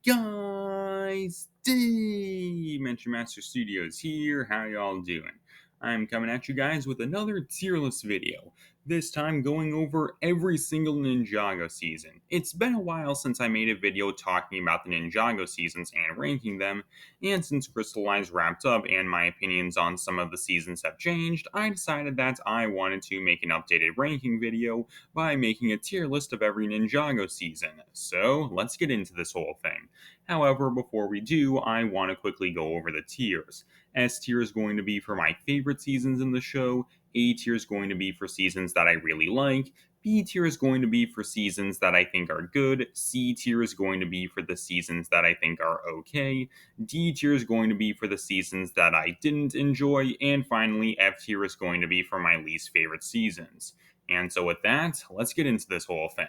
guys, Dimension Master Studios here. How y'all doing? I'm coming at you guys with another tier list video. This time going over every single Ninjago season. It's been a while since I made a video talking about the Ninjago seasons and ranking them, and since Crystallized wrapped up and my opinions on some of the seasons have changed, I decided that I wanted to make an updated ranking video by making a tier list of every Ninjago season. So let's get into this whole thing. However, before we do, I want to quickly go over the tiers. S tier is going to be for my favorite seasons in the show, A tier is going to be for seasons that I really like, B tier is going to be for seasons that I think are good, C tier is going to be for the seasons that I think are okay, D tier is going to be for the seasons that I didn't enjoy, and finally F tier is going to be for my least favorite seasons. And so, with that, let's get into this whole thing.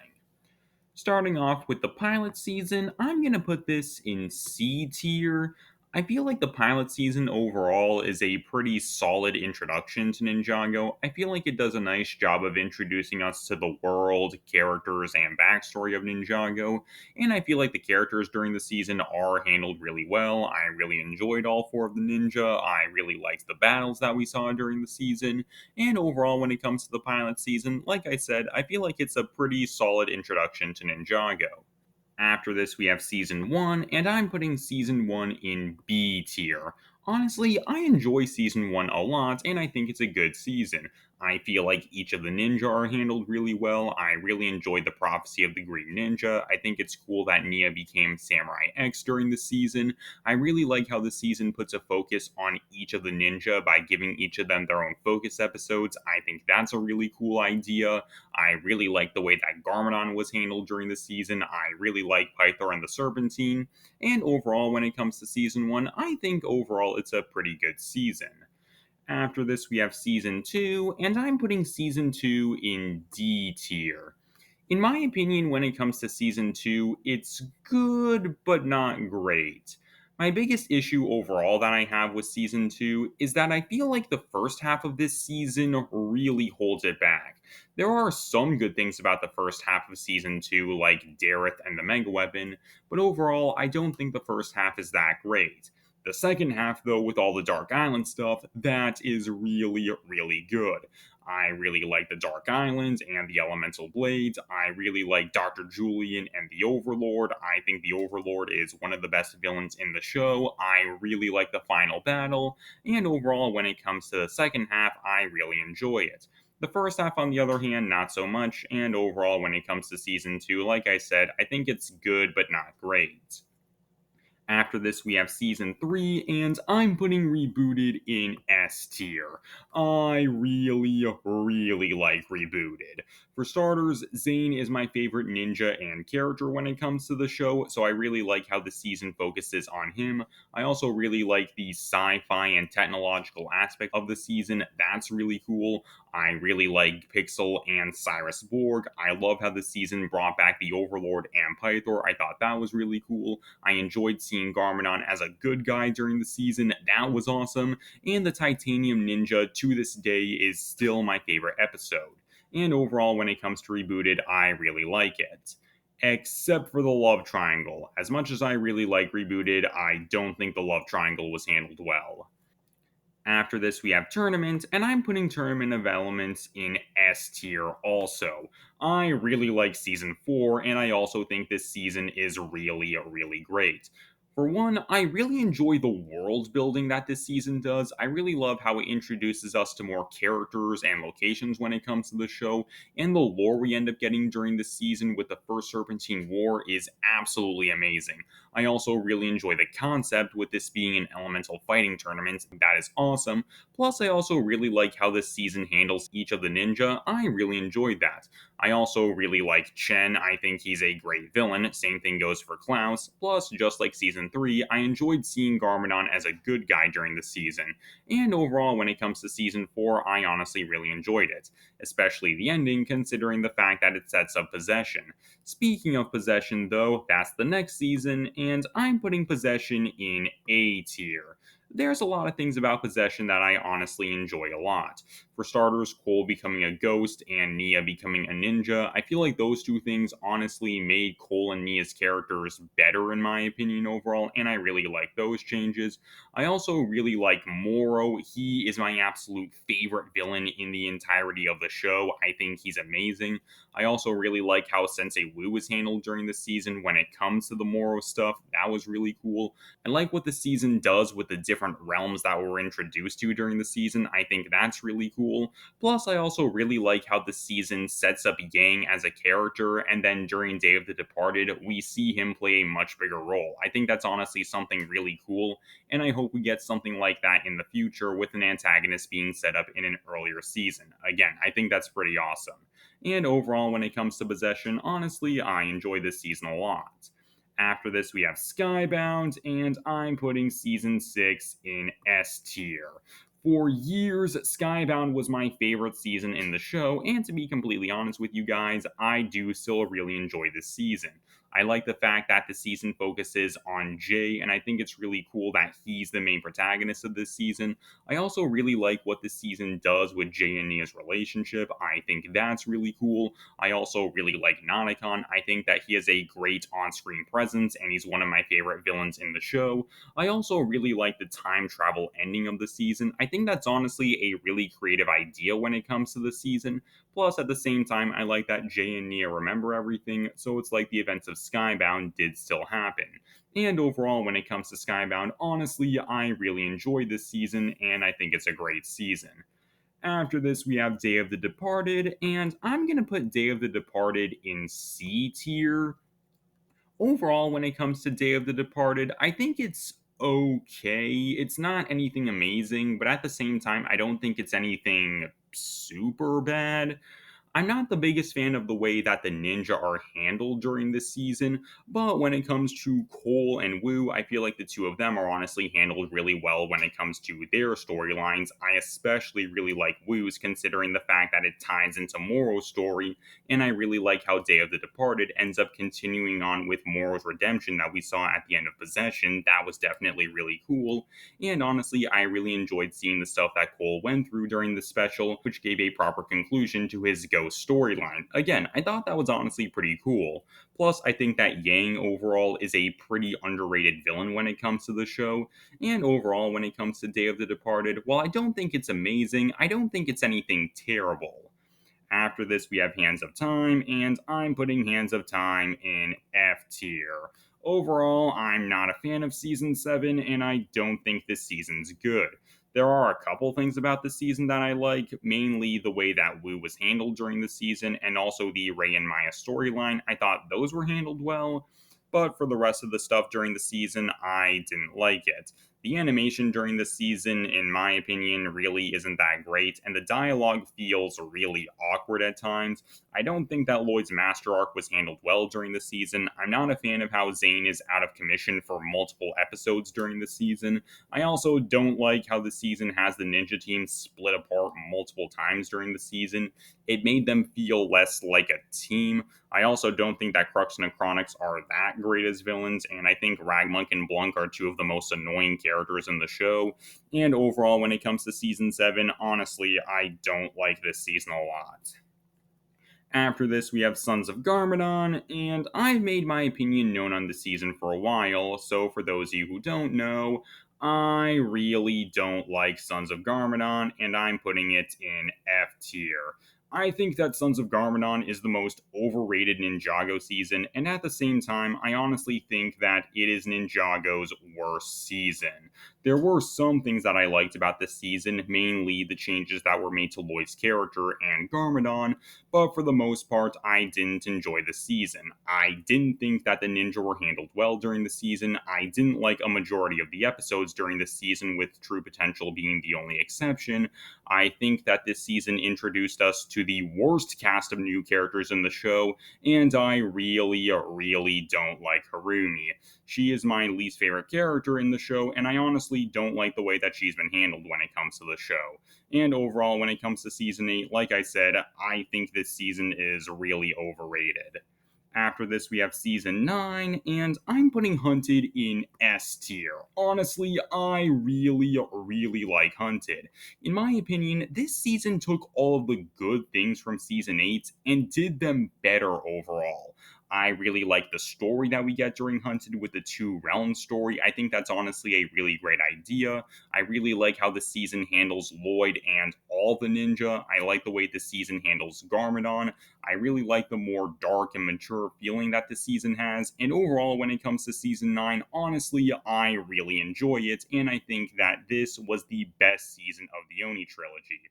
Starting off with the pilot season, I'm going to put this in C tier. I feel like the pilot season overall is a pretty solid introduction to Ninjago. I feel like it does a nice job of introducing us to the world, characters, and backstory of Ninjago, and I feel like the characters during the season are handled really well. I really enjoyed all four of the ninja. I really liked the battles that we saw during the season, and overall, when it comes to the pilot season, like I said, I feel like it's a pretty solid introduction to Ninjago. After this, we have Season 1, and I'm putting Season 1 in B tier. Honestly, I enjoy Season 1 a lot, and I think it's a good season. I feel like each of the ninja are handled really well. I really enjoyed the Prophecy of the Green Ninja. I think it's cool that Nia became Samurai X during the season. I really like how the season puts a focus on each of the ninja by giving each of them their own focus episodes. I think that's a really cool idea. I really like the way that Garmadon was handled during the season. I really like Pythor and the Serpentine. And overall, when it comes to season 1, I think overall it's a pretty good season. After this, we have season 2, and I'm putting season 2 in D tier. In my opinion, when it comes to season 2, it's good but not great. My biggest issue overall that I have with season 2 is that I feel like the first half of this season really holds it back. There are some good things about the first half of season 2, like Dareth and the Mega Weapon, but overall, I don't think the first half is that great. The second half, though, with all the Dark Island stuff, that is really, really good. I really like the Dark Islands and the Elemental Blades. I really like Dr. Julian and the Overlord. I think the Overlord is one of the best villains in the show. I really like the final battle. And overall, when it comes to the second half, I really enjoy it. The first half, on the other hand, not so much. And overall, when it comes to season 2, like I said, I think it's good but not great. After this, we have season 3, and I'm putting Rebooted in S tier. I really, really like Rebooted. For starters, Zane is my favorite ninja and character when it comes to the show, so I really like how the season focuses on him. I also really like the sci fi and technological aspect of the season. That's really cool. I really like Pixel and Cyrus Borg. I love how the season brought back the Overlord and Pythor. I thought that was really cool. I enjoyed seeing Garmadon as a good guy during the season. That was awesome. And the Titanium Ninja to this day is still my favorite episode. And overall, when it comes to Rebooted, I really like it. Except for the love triangle. As much as I really like Rebooted, I don't think the love triangle was handled well. After this, we have Tournament, and I'm putting Tournament of Elements in S tier also. I really like Season 4, and I also think this season is really, really great. For one, I really enjoy the world building that this season does. I really love how it introduces us to more characters and locations when it comes to the show, and the lore we end up getting during the season with the First Serpentine War is absolutely amazing. I also really enjoy the concept with this being an elemental fighting tournament. That is awesome. Plus, I also really like how this season handles each of the ninja. I really enjoyed that. I also really like Chen. I think he's a great villain. Same thing goes for Klaus. Plus, just like season 3, I enjoyed seeing Garmadon as a good guy during the season. And overall, when it comes to season 4, I honestly really enjoyed it. Especially the ending, considering the fact that it sets up Possession. Speaking of Possession, though, that's the next season, and I'm putting Possession in A tier. There's a lot of things about Possession that I honestly enjoy a lot. For starters, Cole becoming a ghost and Nia becoming a ninja. I feel like those two things honestly made Cole and Nia's characters better in my opinion overall, and I really like those changes. I also really like Moro. He is my absolute favorite villain in the entirety of the show. I think he's amazing. I also really like how Sensei Wu was handled during the season when it comes to the Moro stuff. That was really cool. I like what the season does with the different realms that we're introduced to during the season. I think that's really cool. Plus, I also really like how the season sets up Yang as a character, and then during Day of the Departed, we see him play a much bigger role. I think that's honestly something really cool, and I hope we get something like that in the future with an antagonist being set up in an earlier season. Again, I think that's pretty awesome. And overall, when it comes to Possession, honestly, I enjoy this season a lot. After this, we have Skybound, and I'm putting Season 6 in S tier. For years, Skybound was my favorite season in the show, and to be completely honest with you guys, I do still really enjoy this season. I like the fact that the season focuses on Jay, and I think it's really cool that he's the main protagonist of this season. I also really like what the season does with Jay and Nia's relationship. I think that's really cool. I also really like Nonicon. I think that he has a great on screen presence, and he's one of my favorite villains in the show. I also really like the time travel ending of the season. I think that's honestly a really creative idea when it comes to the season. Plus, at the same time, I like that Jay and Nia remember everything, so it's like the events of Skybound did still happen. And overall, when it comes to Skybound, honestly, I really enjoyed this season, and I think it's a great season. After this, we have Day of the Departed, and I'm going to put Day of the Departed in C tier. Overall, when it comes to Day of the Departed, I think it's okay. It's not anything amazing, but at the same time, I don't think it's anything super bad. I'm not the biggest fan of the way that the ninja are handled during this season, but when it comes to Cole and Wu, I feel like the two of them are honestly handled really well when it comes to their storylines. I especially really like Wu's considering the fact that it ties into Moro's story, and I really like how Day of the Departed ends up continuing on with Moro's redemption that we saw at the end of Possession. That was definitely really cool, and honestly, I really enjoyed seeing the stuff that Cole went through during the special, which gave a proper conclusion to his Ghost storyline. Again, I thought that was honestly pretty cool. Plus, I think that Yang overall is a pretty underrated villain when it comes to the show, and overall, when it comes to Day of the Departed, while I don't think it's amazing, I don't think it's anything terrible. After this, we have Hands of Time, and I'm putting Hands of Time in F tier. Overall, I'm not a fan of Season 7, and I don't think this season's good. There are a couple things about this season that I like, mainly the way that Wu was handled during the season, and also the Rei and Maya storyline. I thought those were handled well, but for the rest of the stuff during the season, I didn't like it. The animation during the season, in my opinion, really isn't that great, and the dialogue feels really awkward at times. I don't think that Lloyd's Master Arc was handled well during the season. I'm not a fan of how Zane is out of commission for multiple episodes during the season. I also don't like how the season has the ninja team split apart multiple times during the season. It made them feel less like a team. I also don't think that Crux and Necronix are that great as villains, and I think Ragmonk and Blunk are two of the most annoying characters in the show. And overall, when it comes to Season 7, honestly, I don't like this season a lot. After this, we have Sons of Garmadon, and I've made my opinion known on the season for a while, so for those of you who don't know, I really don't like Sons of Garmadon, and I'm putting it in F tier. I think that Sons of Garmadon is the most overrated Ninjago season, and at the same time, I honestly think that it is Ninjago's worst season. There were some things that I liked about this season, mainly the changes that were made to Lloyd's character and Garmadon, but for the most part, I didn't enjoy the season. I didn't think that the ninja were handled well during the season. I didn't like a majority of the episodes during the season, with True Potential being the only exception. I think that this season introduced us to the worst cast of new characters in the show, and I really don't like Harumi. She is my least favorite character in the show, and I honestly don't like the way that she's been handled when it comes to the show. And overall, when it comes to Season 8, like I said, I think this season is really overrated. After this, we have Season 9, and I'm putting Hunted in S tier. Honestly, I really like Hunted. In my opinion, this season took all of the good things from Season 8 and did them better overall. I really like the story that we get during Hunted with the Two Realms story. I think that's honestly a really great idea. I really like how the season handles Lloyd and all the ninja. I like the way the season handles Garmadon. I really like the more dark and mature feeling that the season has. And overall, when it comes to season 9, honestly, I really enjoy it. And I think that this was the best season of the Oni trilogy.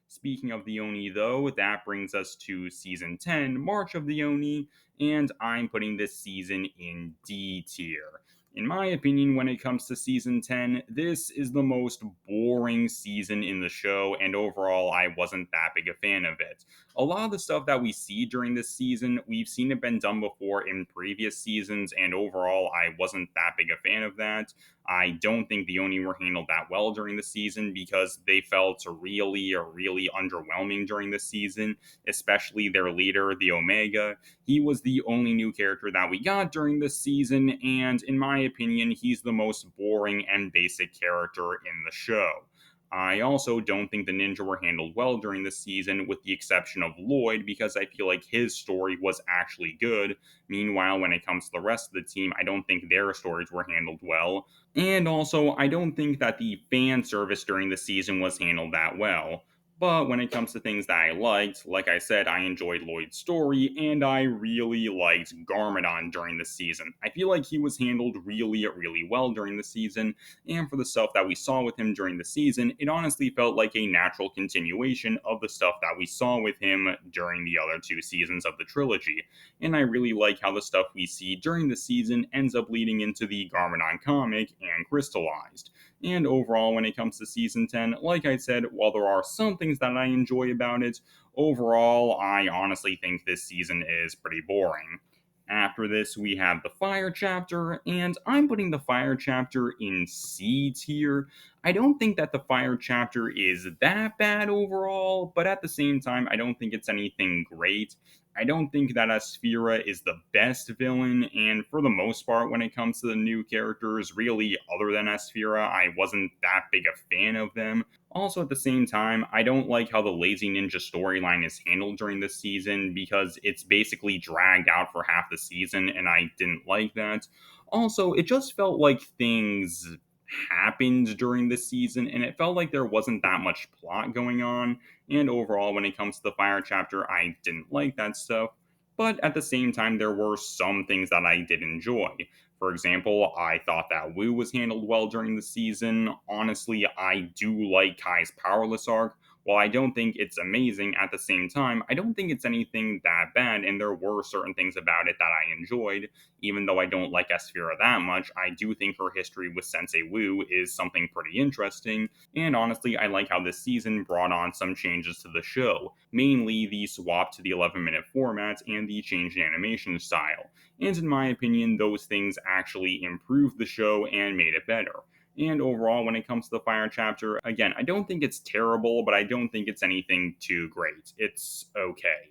Speaking of the Oni, though, that brings us to season 10, March of the Oni, and I'm putting this season in D tier. In my opinion, when it comes to season 10, this is the most boring season in the show, and overall, I wasn't that big a fan of it. A lot of the stuff that we see during this season, we've seen it been done before in previous seasons, and overall, I wasn't that big a fan of that. I don't think the Oni were handled that well during the season because they felt really underwhelming during the season, especially their leader, the Omega. He was the only new character that we got during this season, and in my opinion, he's the most boring and basic character in the show. I also don't think the ninja were handled well during this season, with the exception of Lloyd, because I feel like his story was actually good. Meanwhile, when it comes to the rest of the team, I don't think their stories were handled well. And also, I don't think that the fan service during the season was handled that well. But when it comes to things that I liked, like I said, I enjoyed Lloyd's story, and I really liked Garmadon during the season. I feel like he was handled really well during the season, and for the stuff that we saw with him during the season, it honestly felt like a natural continuation of the stuff that we saw with him during the other two seasons of the trilogy. And I really like how the stuff we see during the season ends up leading into the Garmadon comic and Crystallized. And overall, when it comes to season 10, like I said, while there are some things that I enjoy about it, overall, I honestly think this season is pretty boring. After this, we have the Fire chapter, and I'm putting the Fire chapter in C tier. I don't think that the Fire chapter is that bad overall, but at the same time, I don't think it's anything great. I don't think that Asphira is the best villain, and for the most part, when it comes to the new characters, really, other than Asphira, I wasn't that big a fan of them. Also, at the same time, I don't like how the Lazy Ninja storyline is handled during this season because it's basically dragged out for half the season, and I didn't like that. Also, it just felt like things happened during this season, and it felt like there wasn't that much plot going on. And overall, when it comes to the Fire chapter, I didn't like that stuff. But at the same time, there were some things that I did enjoy. For example, I thought that Wu was handled well during the season. Honestly, I do like Kai's Powerless arc. While I don't think it's amazing, at the same time, I don't think it's anything that bad, and there were certain things about it that I enjoyed. Even though I don't like Asphira that much, I do think her history with Sensei Wu is something pretty interesting, and honestly, I like how this season brought on some changes to the show, mainly the swap to the 11-minute format and the change in animation style. And in my opinion, those things actually improved the show and made it better. And overall, when it comes to the Fire chapter, again, I don't think it's terrible, but I don't think it's anything too great. It's okay.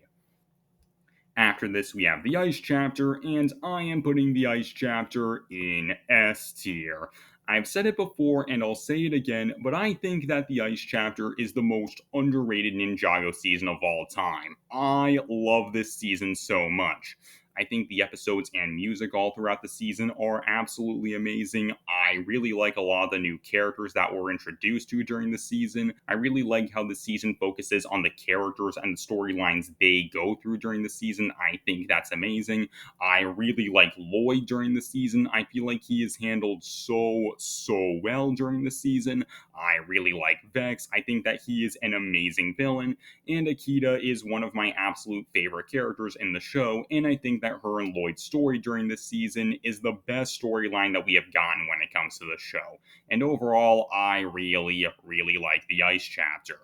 After this, we have the Ice chapter, and I am putting the Ice chapter in S tier. I've said it before and I'll say it again, but I think that the Ice chapter is the most underrated Ninjago season of all time. I love this season so much. I think the episodes and music all throughout the season are absolutely amazing. I really like a lot of the new characters that were introduced to during the season. I really like how the season focuses on the characters and the storylines they go through during the season. I think that's amazing. I really like Lloyd during the season. I feel like he is handled so well during the season. I really like Vex. I think that he is an amazing villain. And Akita is one of my absolute favorite characters in the show, and I think that her and Lloyd's story during this season is the best storyline that we have gotten when it comes to the show. And overall, I really like the Ice chapter.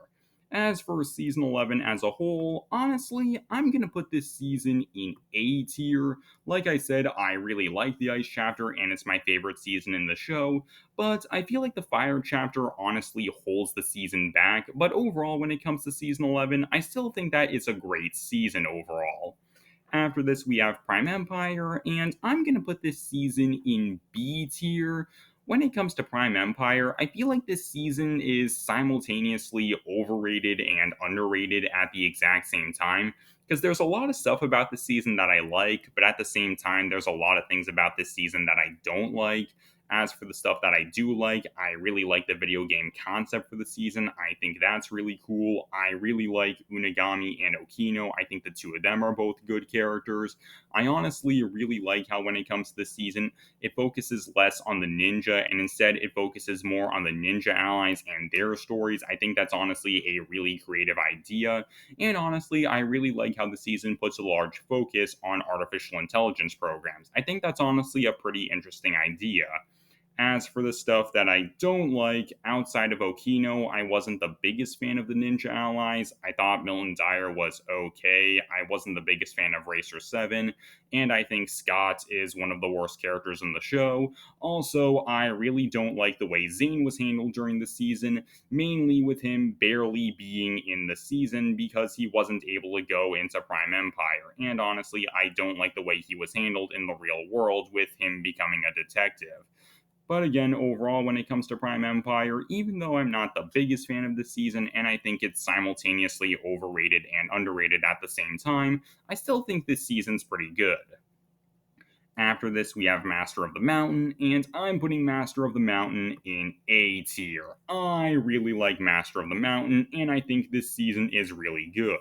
As for season 11 as a whole, honestly, I'm gonna put this season in A tier. Like I said, I really like the Ice chapter, and it's my favorite season in the show, but I feel like the Fire chapter honestly holds the season back. But overall, when it comes to season 11, I still think that it's a great season overall. After this, we have Prime Empire, and I'm going to put this season in B tier. When it comes to Prime Empire, I feel like this season is simultaneously overrated and underrated at the exact same time. Because there's a lot of stuff about this season that I like, but at the same time, there's a lot of things about this season that I don't like. As for the stuff that I do like, I really like the video game concept for the season. I think that's really cool. I really like Unagami and Okino. I think the two of them are both good characters. I honestly really like how, when it comes to this season, it focuses less on the ninja and instead it focuses more on the ninja allies and their stories. I think that's honestly a really creative idea. And honestly, I really like how the season puts a large focus on artificial intelligence programs. I think that's honestly a pretty interesting idea. As for the stuff that I don't like, outside of Okino, I wasn't the biggest fan of the Ninja Allies. I thought Milton Dyer was okay. I wasn't the biggest fan of Racer 7, and I think Scott is one of the worst characters in the show. Also, I really don't like the way Zane was handled during the season, mainly with him barely being in the season because he wasn't able to go into Prime Empire. And honestly, I don't like the way he was handled in the real world with him becoming a detective. But again, overall, when it comes to Prime Empire, even though I'm not the biggest fan of this season, and I think it's simultaneously overrated and underrated at the same time, I still think this season's pretty good. After this, we have Master of the Mountain, and I'm putting Master of the Mountain in A tier. I really like Master of the Mountain, and I think this season is really good.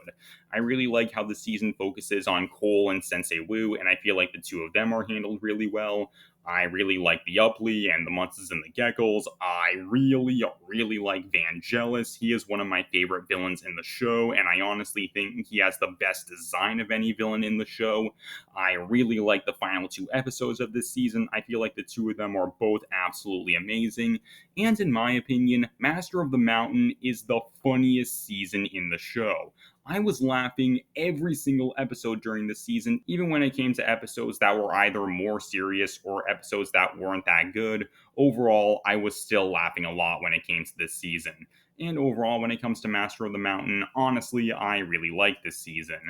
I really like how the season focuses on Cole and Sensei Wu, and I feel like the two of them are handled really well. I really like the Upply and the Munces and the Geckos. I really like Vangelis. He is one of my favorite villains in the show, and I honestly think he has the best design of any villain in the show. I really like the final two episodes of this season. I feel like the two of them are both absolutely amazing. And in my opinion, Master of the Mountain is the funniest season in the show. I was laughing every single episode during the season, even when it came to episodes that were either more serious or episodes that weren't that good. Overall, I was still laughing a lot when it came to this season. And overall, when it comes to Master of the Mountain, honestly, I really like this season.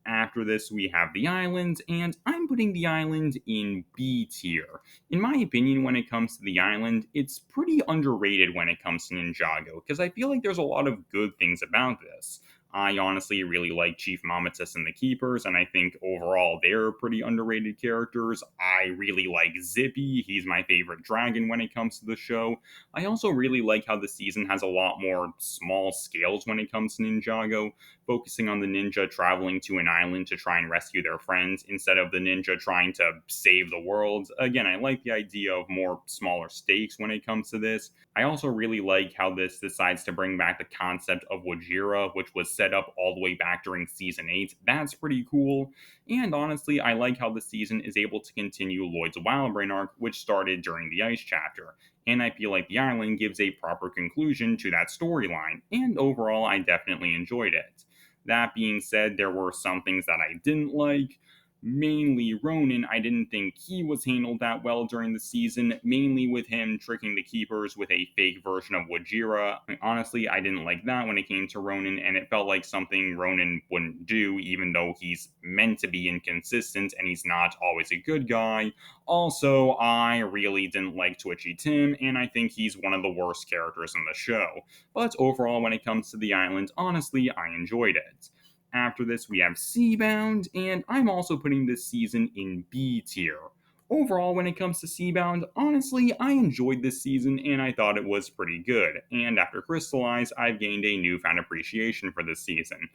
After this, we have the island, and I'm putting the island in B tier. In my opinion, when it comes to the island, it's pretty underrated when it comes to Ninjago, because I feel like there's a lot of good things about this. I honestly really like Chief Mamatus and the Keepers, and I think overall they're pretty underrated characters. I really like Zippy, he's my favorite dragon when it comes to the show. I also really like how the season has a lot more small scales when it comes to Ninjago, focusing on the ninja traveling to an island to try and rescue their friends instead of the ninja trying to save the world. Again, I like the idea of more smaller stakes when it comes to this. I also really like how this decides to bring back the concept of Wajira, which was set up all the way back during season 8. That's pretty cool. And honestly, I like how the season is able to continue Lloyd's Wildbrain arc, which started during the Ice chapter. And I feel like the island gives a proper conclusion to that storyline, and overall, I definitely enjoyed it. That being said, there were some things that I didn't like. Mainly Ronan, I didn't think he was handled that well during the season, mainly with him tricking the Keepers with a fake version of Wajira. Honestly, I didn't like that when it came to Ronan, and it felt like something Ronan wouldn't do, even though he's meant to be inconsistent and he's not always a good guy. Also, I really didn't like Twitchy Tim, and I think he's one of the worst characters in the show. But overall, when it comes to the island, honestly, I enjoyed it. After this, we have Seabound, and I'm also putting this season in B tier. Overall, when it comes to Seabound, honestly, I enjoyed this season and I thought it was pretty good. And after Crystallized, I've gained a newfound appreciation for this season.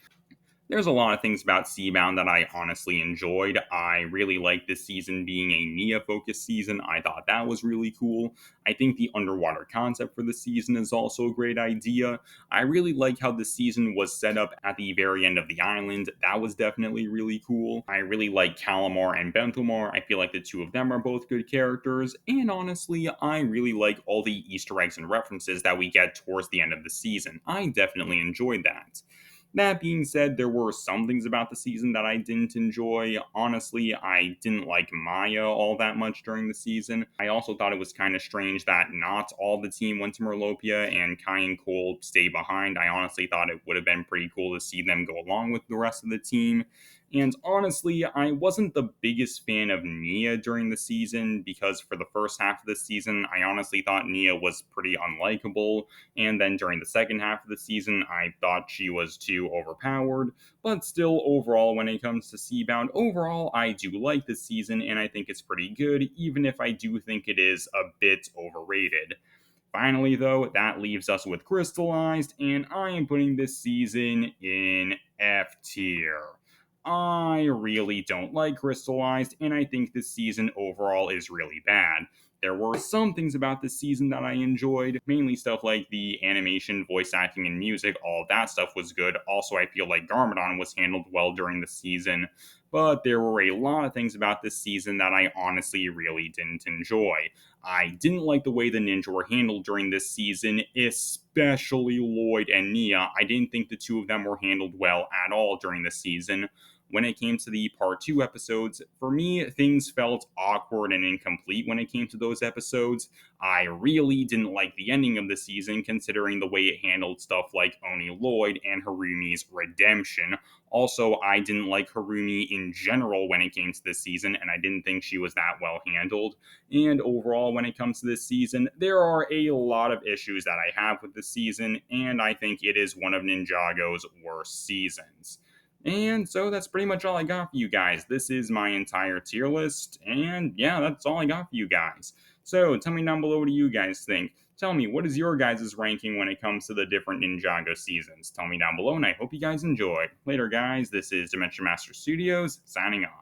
There's a lot of things about Seabound that I honestly enjoyed. I really liked this season being a Nia focused season. I thought that was really cool. I think the underwater concept for the season is also a great idea. I really like how the season was set up at the very end of the island. That was definitely really cool. I really like Calamar and Benthamar. I feel like the two of them are both good characters. And honestly, I really like all the Easter eggs and references that we get towards the end of the season. I definitely enjoyed that. That being said, there were some things about the season that I didn't enjoy. Honestly, I didn't like Maya all that much during the season. I also thought it was kind of strange that not all the team went to Merlopia and Kai and Cole stayed behind. I honestly thought it would have been pretty cool to see them go along with the rest of the team. And honestly, I wasn't the biggest fan of Nia during the season because for the first half of the season, I honestly thought Nia was pretty unlikable. And then during the second half of the season, I thought she was too overpowered. But still, overall, when it comes to Seabound, overall, I do like this season and I think it's pretty good, even if I do think it is a bit overrated. Finally, though, that leaves us with Crystallized, and I am putting this season in F tier. I really don't like Crystallized, and I think this season overall is really bad. There were some things about this season that I enjoyed, mainly stuff like the animation, voice acting, and music. All of that stuff was good. Also, I feel like Garmadon was handled well during the season, but there were a lot of things about this season that I honestly really didn't enjoy. I didn't like the way the ninja were handled during this season, especially Lloyd and Nia. I didn't think the two of them were handled well at all during the season. When it came to the part 2 episodes, for me, things felt awkward and incomplete when it came to those episodes. I really didn't like the ending of the season, considering the way it handled stuff like Oni Lloyd and Harumi's redemption. Also, I didn't like Harumi in general when it came to this season, and I didn't think she was that well handled. And overall, when it comes to this season, there are a lot of issues that I have with this season, and I think it is one of Ninjago's worst seasons. And so that's pretty much all I got for you guys. This is my entire tier list, and yeah, that's all I got for you guys. So tell me down below what do you guys think. Tell me, what is your guys' ranking when it comes to the different Ninjago seasons? Tell me down below, and I hope you guys enjoyed. Later, guys, this is Dimension Master Studios, signing off.